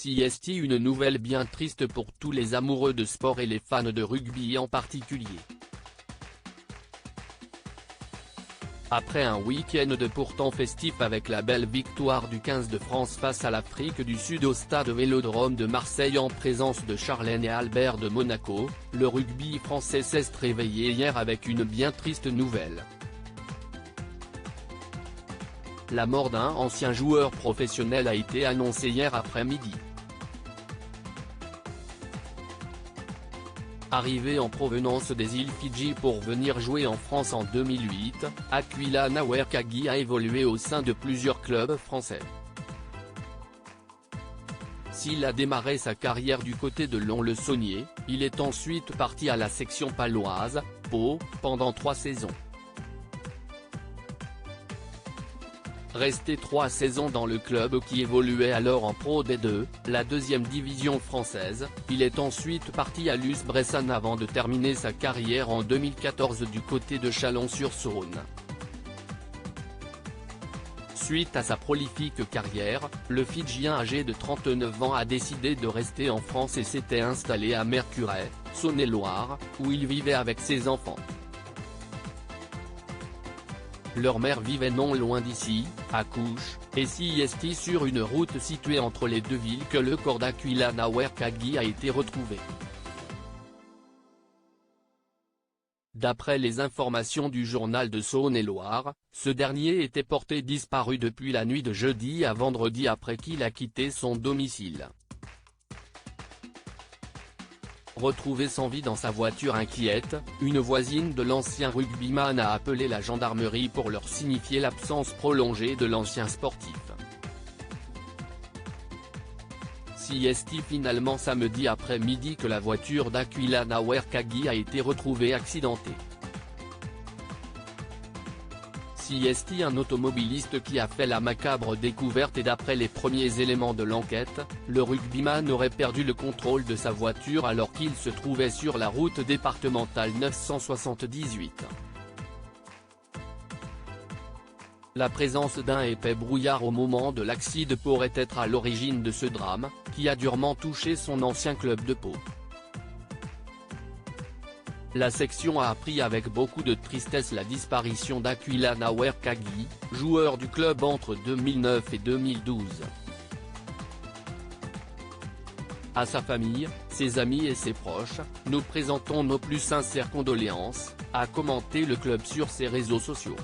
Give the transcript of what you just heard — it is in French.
CST, une nouvelle bien triste pour tous les amoureux de sport et les fans de rugby en particulier. Après un week-end de pourtant festif avec la belle victoire du 15 de France face à l'Afrique du Sud au stade Vélodrome de Marseille en présence de Charlène et Albert de Monaco, le rugby français s'est réveillé hier avec une bien triste nouvelle. La mort d'un ancien joueur professionnel a été annoncée hier après-midi. Arrivé en provenance des îles Fidji pour venir jouer en France en 2008, Aquila Nawerkagi a évolué au sein de plusieurs clubs français. S'il a démarré sa carrière du côté de Lons-le-Saunier, il est ensuite parti à la section paloise, Pau, pendant 3 saisons. Resté 3 saisons dans le club qui évoluait alors en Pro D2, la deuxième division française, il est ensuite parti à l'US Bressan avant de terminer sa carrière en 2014 du côté de Chalon-sur-Saône. Suite à sa prolifique carrière, le Fidjien âgé de 39 ans a décidé de rester en France et s'était installé à Mercurey, Saône-et-Loire, où il vivait avec ses enfants. Leur mère vivait non loin d'ici, à Couche, et CST sur une route située entre les deux villes que le corps d'Aquila Nawerkagi a été retrouvé. D'après les informations du journal de Saône-et-Loire, ce dernier était porté disparu depuis la nuit de jeudi à vendredi après qu'il a quitté son domicile. Retrouvé sans vie dans sa voiture inquiète, une voisine de l'ancien rugbyman a appelé la gendarmerie pour leur signifier l'absence prolongée de l'ancien sportif. CST finalement samedi après-midi que la voiture d'Aquila Nawerkagi a été retrouvée accidentée. CST, un automobiliste qui a fait la macabre découverte, et d'après les premiers éléments de l'enquête, le rugbyman aurait perdu le contrôle de sa voiture alors qu'il se trouvait sur la route départementale 978. La présence d'un épais brouillard au moment de l'accident pourrait être à l'origine de ce drame, qui a durement touché son ancien club de Pau. La section a appris avec beaucoup de tristesse la disparition d'Aquila Nawerkagi, joueur du club entre 2009 et 2012. À sa famille, ses amis et ses proches, nous présentons nos plus sincères condoléances, a commenté le club sur ses réseaux sociaux.